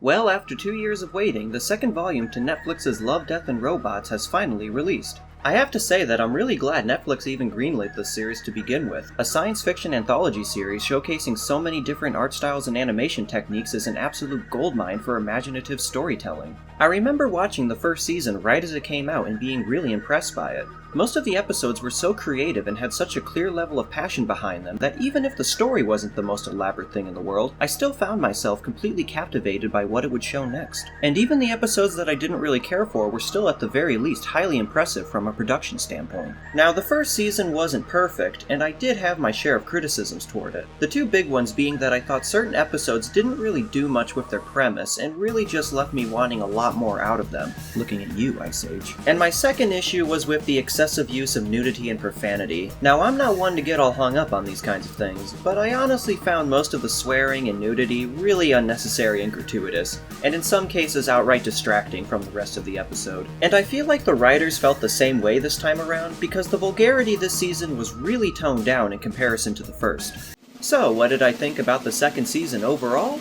Well, after 2 years of waiting, the second volume to Netflix's Love, Death and Robots has finally released. I have to say that I'm really glad Netflix even greenlit this series to begin with. A science fiction anthology series showcasing so many different art styles and animation techniques is an absolute goldmine for imaginative storytelling. I remember watching the first season right as it came out and being really impressed by it. Most of the episodes were so creative and had such a clear level of passion behind them that even if the story wasn't the most elaborate thing in the world, I still found myself completely captivated by what it would show next. And even the episodes that I didn't really care for were still at the very least highly impressive from a production standpoint. Now, the first season wasn't perfect, and I did have my share of criticisms toward it. The two big ones being that I thought certain episodes didn't really do much with their premise and really just left me wanting a lot more out of them. Looking at you, Ice Age. And my second issue was with the excessive use of nudity and profanity. Now, I'm not one to get all hung up on these kinds of things, but I honestly found most of the swearing and nudity really unnecessary and gratuitous, and in some cases outright distracting from the rest of the episode. And I feel like the writers felt the same way this time around, because the vulgarity this season was really toned down in comparison to the first. So, what did I think about the second season overall?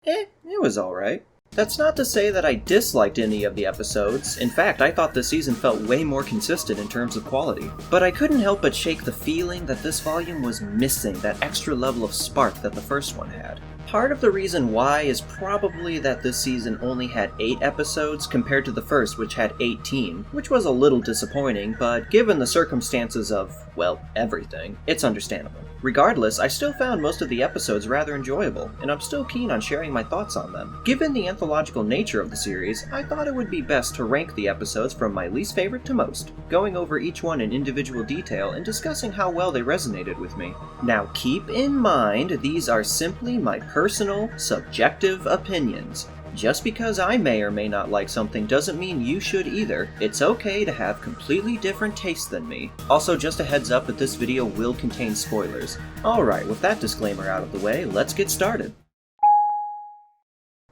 It was alright. That's not to say that I disliked any of the episodes. In fact, I thought this season felt way more consistent in terms of quality. But I couldn't help but shake the feeling that this volume was missing that extra level of spark that the first one had. Part of the reason why is probably that this season only had 8 episodes compared to the first, which had 18, which was a little disappointing, but given the circumstances of, well, everything, it's understandable. Regardless, I still found most of the episodes rather enjoyable, and I'm still keen on sharing my thoughts on them. Given the anthological nature of the series, I thought it would be best to rank the episodes from my least favorite to most, going over each one in individual detail and discussing how well they resonated with me. Now keep in mind, these are simply my personal, subjective opinions. Just because I may or may not like something doesn't mean you should either. It's okay to have completely different tastes than me. Also, just a heads up that this video will contain spoilers. Alright, with that disclaimer out of the way, let's get started.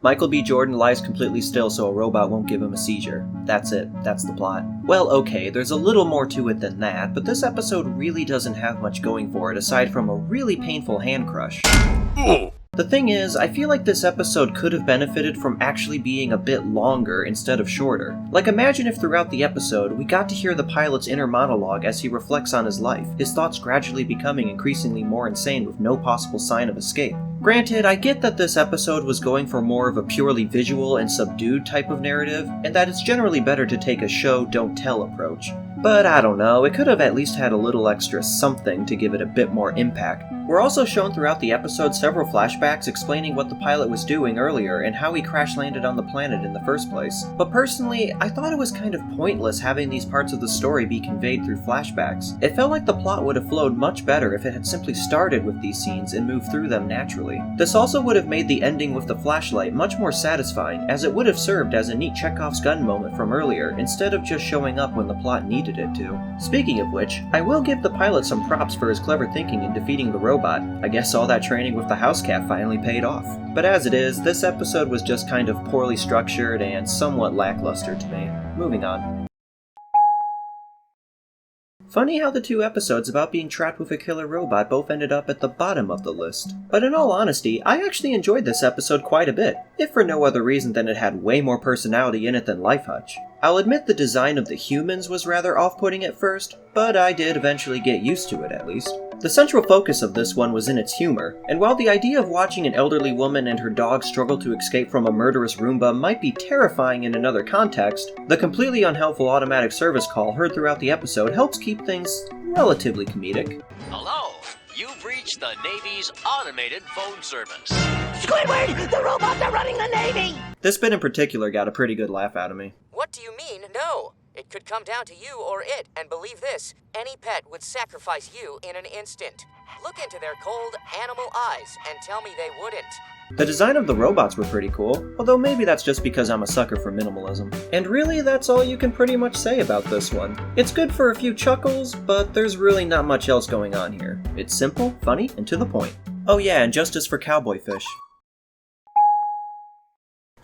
Michael B. Jordan lies completely still so a robot won't give him a seizure. That's it. That's the plot. Well, okay, there's a little more to it than that, but this episode really doesn't have much going for it aside from a really painful hand crush. The thing is, I feel like this episode could have benefited from actually being a bit longer instead of shorter. Like, imagine if throughout the episode, we got to hear the pilot's inner monologue as he reflects on his life, his thoughts gradually becoming increasingly more insane with no possible sign of escape. Granted, I get that this episode was going for more of a purely visual and subdued type of narrative, and that it's generally better to take a show don't tell approach. But I don't know, it could have at least had a little extra something to give it a bit more impact. We're also shown throughout the episode several flashbacks explaining what the pilot was doing earlier and how he crash-landed on the planet in the first place. But personally, I thought it was kind of pointless having these parts of the story be conveyed through flashbacks. It felt like the plot would have flowed much better if it had simply started with these scenes and moved through them naturally. This also would have made the ending with the flashlight much more satisfying, as it would have served as a neat Chekhov's gun moment from earlier, instead of just showing up when the plot needed it to. Speaking of which, I will give the pilot some props for his clever thinking in defeating the robot. I guess all that training with the house cat finally paid off. But as it is, this episode was just kind of poorly structured and somewhat lackluster to me. Moving on. Funny how the two episodes about being trapped with a killer robot both ended up at the bottom of the list. But in all honesty, I actually enjoyed this episode quite a bit, if for no other reason than it had way more personality in it than Life Hutch. I'll admit the design of the humans was rather off-putting at first, but I did eventually get used to it at least. The central focus of this one was in its humor, and while the idea of watching an elderly woman and her dog struggle to escape from a murderous Roomba might be terrifying in another context, the completely unhelpful automatic service call heard throughout the episode helps keep things relatively comedic. Hello, you've reached the Navy's automated phone service. Squidward! The robots are running the Navy! This bit in particular got a pretty good laugh out of me. What do you mean, no? It could come down to you or it, and believe this, any pet would sacrifice you in an instant. Look into their cold, animal eyes and tell me they wouldn't. The design of the robots were pretty cool, although maybe that's just because I'm a sucker for minimalism. And really, that's all you can pretty much say about this one. It's good for a few chuckles, but there's really not much else going on here. It's simple, funny, and to the point. Oh yeah, and justice for Cowboy Fish.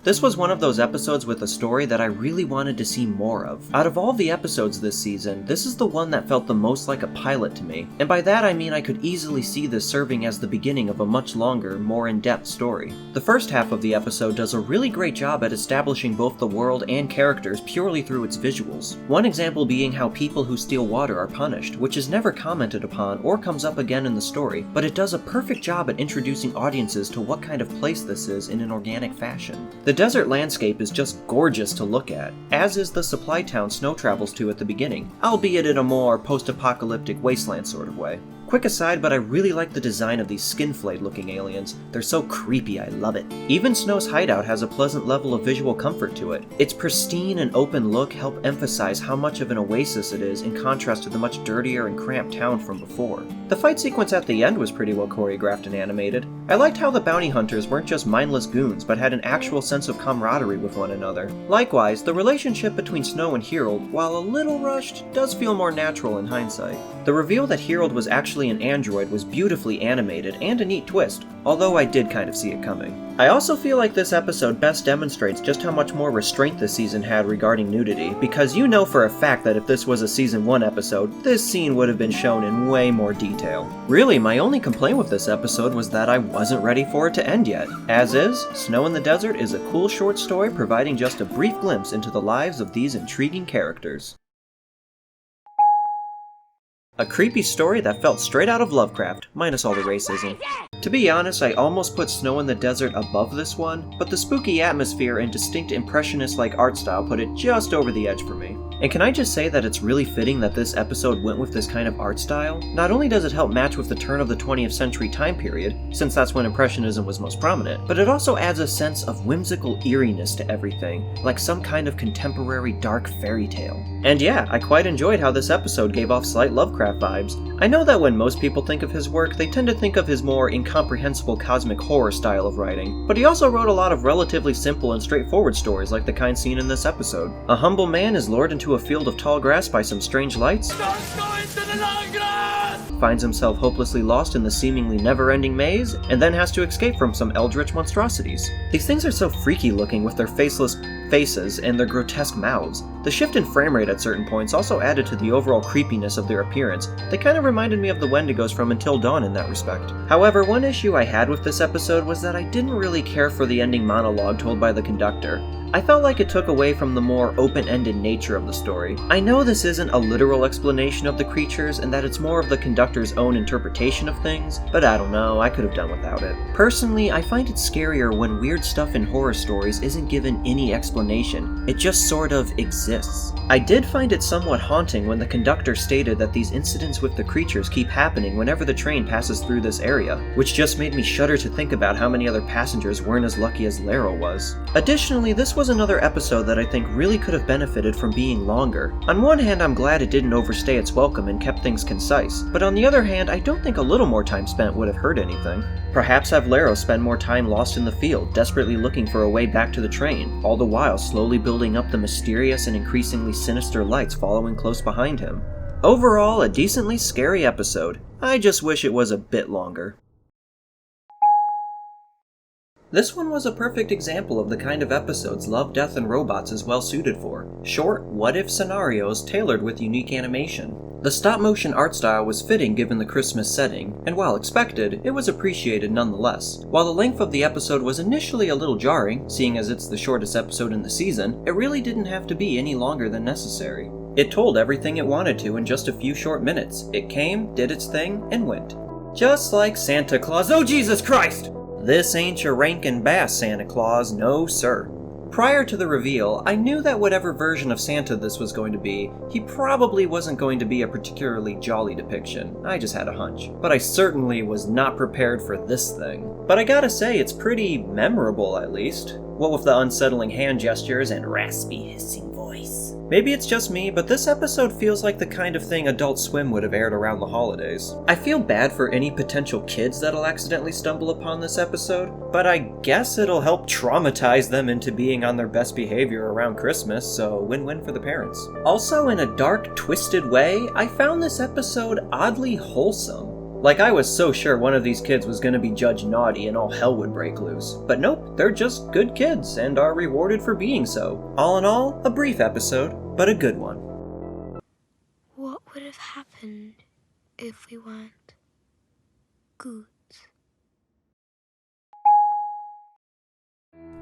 This was one of those episodes with a story that I really wanted to see more of. Out of all the episodes this season, this is the one that felt the most like a pilot to me, and by that I mean I could easily see this serving as the beginning of a much longer, more in-depth story. The first half of the episode does a really great job at establishing both the world and characters purely through its visuals. One example being how people who steal water are punished, which is never commented upon or comes up again in the story, but it does a perfect job at introducing audiences to what kind of place this is in an organic fashion. The desert landscape is just gorgeous to look at, as is the supply town Snow travels to at the beginning, albeit in a more post-apocalyptic wasteland sort of way. Quick aside, but I really like the design of these skin-flayed looking aliens. They're so creepy, I love it. Even Snow's hideout has a pleasant level of visual comfort to it. Its pristine and open look help emphasize how much of an oasis it is in contrast to the much dirtier and cramped town from before. The fight sequence at the end was pretty well choreographed and animated. I liked how the bounty hunters weren't just mindless goons, but had an actual sense of camaraderie with one another. Likewise, the relationship between Snow and Harold, while a little rushed, does feel more natural in hindsight. The reveal that Harold was actually an android was beautifully animated and a neat twist, although I did kind of see it coming. I also feel like this episode best demonstrates just how much more restraint this season had regarding nudity, because you know for a fact that if this was a Season 1 episode, this scene would have been shown in way more detail. Really, my only complaint with this episode was that I wasn't ready for it to end yet. As is, Snow in the Desert is a cool short story providing just a brief glimpse into the lives of these intriguing characters. A creepy story that felt straight out of Lovecraft, minus all the racism. To be honest, I almost put Snow in the Desert above this one, but the spooky atmosphere and distinct impressionist-like art style put it just over the edge for me. And can I just say that it's really fitting that this episode went with this kind of art style? Not only does it help match with the turn of the 20th century time period, since that's when Impressionism was most prominent, but it also adds a sense of whimsical eeriness to everything, like some kind of contemporary dark fairy tale. And yeah, I quite enjoyed how this episode gave off slight Lovecraft vibes. I know that when most people think of his work, they tend to think of his more incomprehensible cosmic horror style of writing, but he also wrote a lot of relatively simple and straightforward stories like the kind seen in this episode. A humble man is lured into a field of tall grass by some strange lights, finds himself hopelessly lost in the seemingly never-ending maze, and then has to escape from some eldritch monstrosities. These things are so freaky looking with their faceless faces and their grotesque mouths. The shift in frame rate at certain points also added to the overall creepiness of their appearance. They kind of reminded me of the Wendigos from Until Dawn in that respect. However, one issue I had with this episode was that I didn't really care for the ending monologue told by the conductor. I felt like it took away from the more open-ended nature of the story. I know this isn't a literal explanation of the creatures and that it's more of the conductor's own interpretation of things, but I don't know, I could have done without it. Personally, I find it scarier when weird stuff in horror stories isn't given any explanation. It just sort of exists. I did find it somewhat haunting when the conductor stated that these incidents with the creatures keep happening whenever the train passes through this area, which just made me shudder to think about how many other passengers weren't as lucky as Laro was. Additionally, this was another episode that I think really could have benefited from being longer. On one hand, I'm glad it didn't overstay its welcome and kept things concise, but on the other hand, I don't think a little more time spent would have hurt anything. Perhaps have Laro spend more time lost in the field, desperately looking for a way back to the train, all the while slowly building up the mysterious and increasingly sinister lights following close behind him. Overall, a decently scary episode. I just wish it was a bit longer. This one was a perfect example of the kind of episodes Love, Death, and Robots is well suited for. Short, what-if scenarios tailored with unique animation. The stop-motion art style was fitting given the Christmas setting, and while expected, it was appreciated nonetheless. While the length of the episode was initially a little jarring, seeing as it's the shortest episode in the season, it really didn't have to be any longer than necessary. It told everything it wanted to in just a few short minutes. It came, did its thing, and went. Just like Santa Claus. Oh Jesus Christ! This ain't your Rankin Bass Santa Claus, no sir. Prior to the reveal, I knew that whatever version of Santa this was going to be, he probably wasn't going to be a particularly jolly depiction. I just had a hunch. But I certainly was not prepared for this thing. But I gotta say, it's pretty memorable at least. What with the unsettling hand gestures and raspy hissing voice. Maybe it's just me, but this episode feels like the kind of thing Adult Swim would have aired around the holidays. I feel bad for any potential kids that'll accidentally stumble upon this episode, but I guess it'll help traumatize them into being on their best behavior around Christmas, so win-win for the parents. Also, in a dark, twisted way, I found this episode oddly wholesome. Like I was so sure one of these kids was gonna be Judge Naughty and all hell would break loose. But nope, they're just good kids and are rewarded for being so. All in all, a brief episode, but a good one. What would have happened if we weren't good?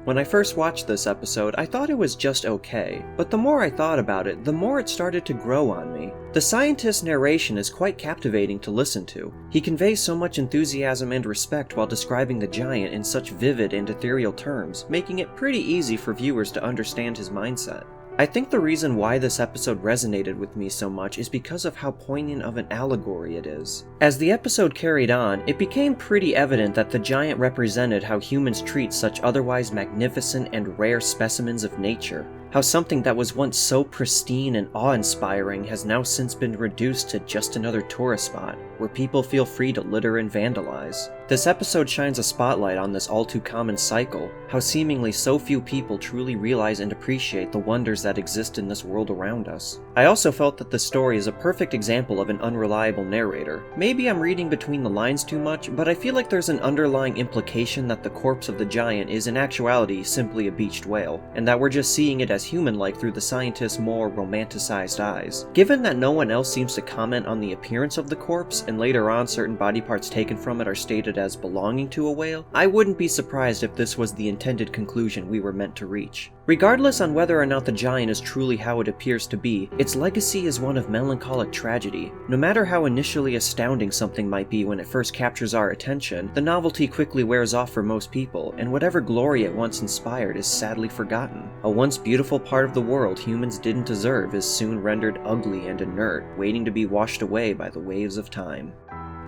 When I first watched this episode, I thought it was just okay, but the more I thought about it, the more it started to grow on me. The scientist's narration is quite captivating to listen to. He conveys so much enthusiasm and respect while describing the giant in such vivid and ethereal terms, making it pretty easy for viewers to understand his mindset. I think the reason why this episode resonated with me so much is because of how poignant of an allegory it is. As the episode carried on, it became pretty evident that the giant represented how humans treat such otherwise magnificent and rare specimens of nature. How something that was once so pristine and awe-inspiring has now since been reduced to just another tourist spot, where people feel free to litter and vandalize. This episode shines a spotlight on this all-too-common cycle, how seemingly so few people truly realize and appreciate the wonders that exist in this world around us. I also felt that the story is a perfect example of an unreliable narrator. Maybe I'm reading between the lines too much, but I feel like there's an underlying implication that the corpse of the giant is in actuality simply a beached whale, and that we're just seeing it as human-like through the scientist's more romanticized eyes. Given that no one else seems to comment on the appearance of the corpse, and later on certain body parts taken from it are stated as belonging to a whale, I wouldn't be surprised if this was the intended conclusion we were meant to reach. Regardless on whether or not the giant is truly how it appears to be, its legacy is one of melancholic tragedy. No matter how initially astounding something might be when it first captures our attention, the novelty quickly wears off for most people, and whatever glory it once inspired is sadly forgotten. A once beautiful part of the world humans didn't deserve is soon rendered ugly and inert, waiting to be washed away by the waves of time.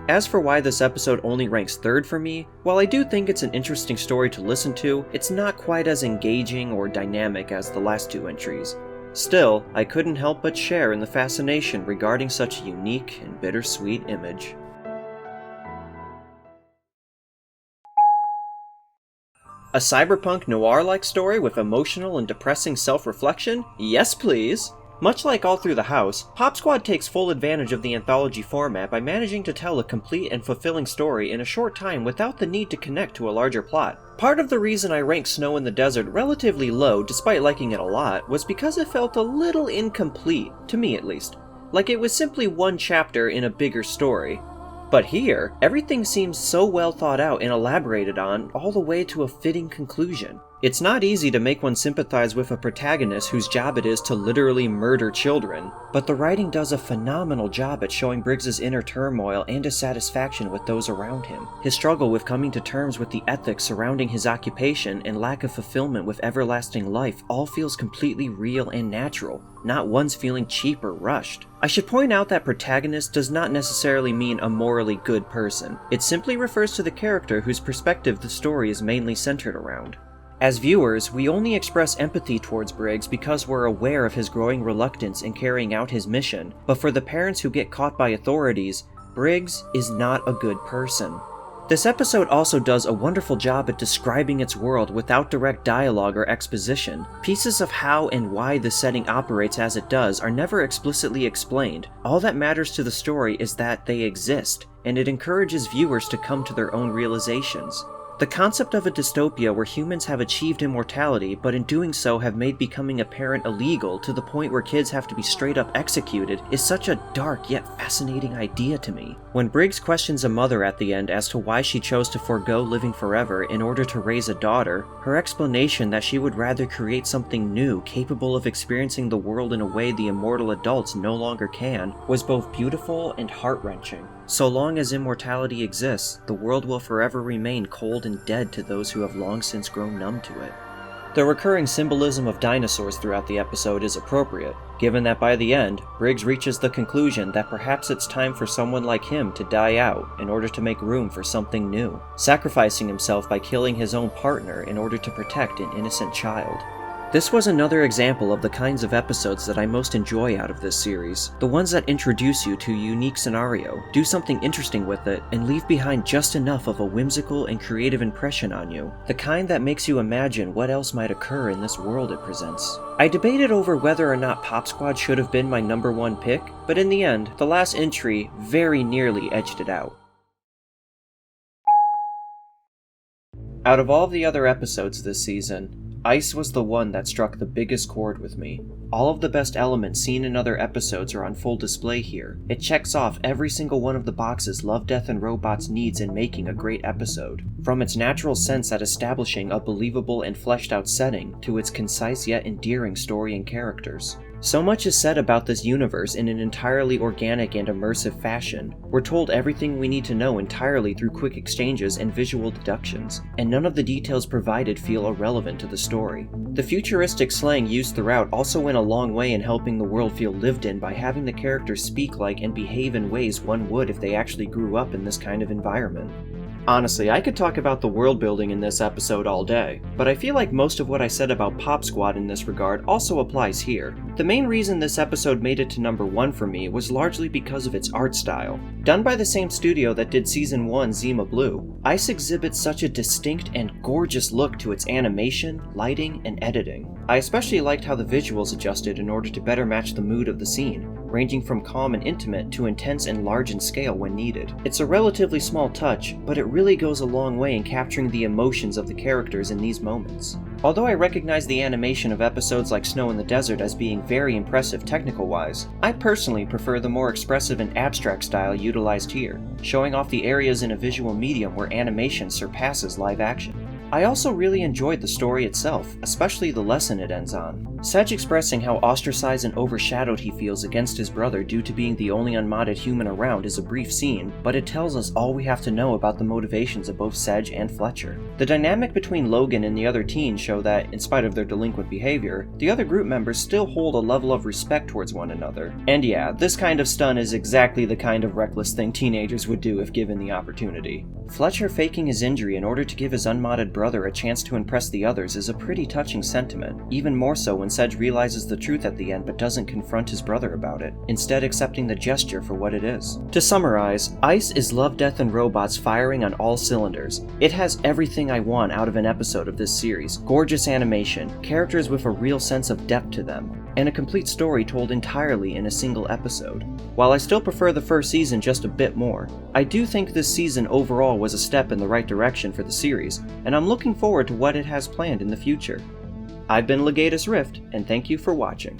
As for why this episode only ranks third for me, while I do think it's an interesting story to listen to, it's not quite as engaging or dynamic as the last two entries. Still, I couldn't help but share in the fascination regarding such a unique and bittersweet image. A cyberpunk noir-like story with emotional and depressing self-reflection? Yes, please! Much like All Through the House, Pop Squad takes full advantage of the anthology format by managing to tell a complete and fulfilling story in a short time without the need to connect to a larger plot. Part of the reason I rank Snow in the Desert relatively low despite liking it a lot was because it felt a little incomplete, to me at least. Like it was simply one chapter in a bigger story. But here, everything seems so well thought out and elaborated on all the way to a fitting conclusion. It's not easy to make one sympathize with a protagonist whose job it is to literally murder children, but the writing does a phenomenal job at showing Briggs's inner turmoil and dissatisfaction with those around him. His struggle with coming to terms with the ethics surrounding his occupation and lack of fulfillment with everlasting life all feels completely real and natural, not once feeling cheap or rushed. I should point out that protagonist does not necessarily mean a morally good person. It simply refers to the character whose perspective the story is mainly centered around. As viewers, we only express empathy towards Briggs because we're aware of his growing reluctance in carrying out his mission, but for the parents who get caught by authorities, Briggs is not a good person. This episode also does a wonderful job at describing its world without direct dialogue or exposition. Pieces of how and why the setting operates as it does are never explicitly explained. All that matters to the story is that they exist, and it encourages viewers to come to their own realizations. The concept of a dystopia where humans have achieved immortality, but in doing so have made becoming a parent illegal to the point where kids have to be straight up executed is such a dark yet fascinating idea to me. When Briggs questions a mother at the end as to why she chose to forego living forever in order to raise a daughter, her explanation that she would rather create something new capable of experiencing the world in a way the immortal adults no longer can was both beautiful and heart-wrenching. So long as immortality exists, the world will forever remain cold and dead to those who have long since grown numb to it. The recurring symbolism of dinosaurs throughout the episode is appropriate, given that by the end, Briggs reaches the conclusion that perhaps it's time for someone like him to die out in order to make room for something new, sacrificing himself by killing his own partner in order to protect an innocent child. This was another example of the kinds of episodes that I most enjoy out of this series, the ones that introduce you to a unique scenario, do something interesting with it, and leave behind just enough of a whimsical and creative impression on you, the kind that makes you imagine what else might occur in this world it presents. I debated over whether or not Pop Squad should have been my number one pick, but in the end, the last entry very nearly edged it out. Out of all the other episodes this season, Ice was the one that struck the biggest chord with me. All of the best elements seen in other episodes are on full display here. It checks off every single one of the boxes Love, Death, and Robots needs in making a great episode. From its natural sense at establishing a believable and fleshed out setting, to its concise yet endearing story and characters. So much is said about this universe in an entirely organic and immersive fashion. We're told everything we need to know entirely through quick exchanges and visual deductions, and none of the details provided feel irrelevant to the story. The futuristic slang used throughout also went a long way in helping the world feel lived in by having the characters speak like and behave in ways one would if they actually grew up in this kind of environment. Honestly, I could talk about the world building in this episode all day, but I feel like most of what I said about Pop Squad in this regard also applies here. The main reason this episode made it to number 1 for me was largely because of its art style. Done by the same studio that did Season 1 Zima Blue, Ice exhibits such a distinct and gorgeous look to its animation, lighting, and editing. I especially liked how the visuals adjusted in order to better match the mood of the scene, ranging from calm and intimate to intense and large in scale when needed. It's a relatively small touch, but it really goes a long way in capturing the emotions of the characters in these moments. Although I recognize the animation of episodes like Snow in the Desert as being very impressive technical-wise, I personally prefer the more expressive and abstract style utilized here, showing off the areas in a visual medium where animation surpasses live action. I also really enjoyed the story itself, especially the lesson it ends on. Sedge expressing how ostracized and overshadowed he feels against his brother due to being the only unmodded human around is a brief scene, but it tells us all we have to know about the motivations of both Sedge and Fletcher. The dynamic between Logan and the other teens show that, in spite of their delinquent behavior, the other group members still hold a level of respect towards one another. And yeah, this kind of stun is exactly the kind of reckless thing teenagers would do if given the opportunity. Fletcher faking his injury in order to give his unmodded brother a chance to impress the others is a pretty touching sentiment, even more so when Sedge realizes the truth at the end but doesn't confront his brother about it, instead accepting the gesture for what it is. To summarize, Ice is Love, Death, and Robots firing on all cylinders. It has everything I want out of an episode of this series: gorgeous animation, characters with a real sense of depth to them, and a complete story told entirely in a single episode. While I still prefer the first season just a bit more, I do think this season overall was a step in the right direction for the series, and I'm looking forward to what it has planned in the future. I've been Legatus Rift, and thank you for watching.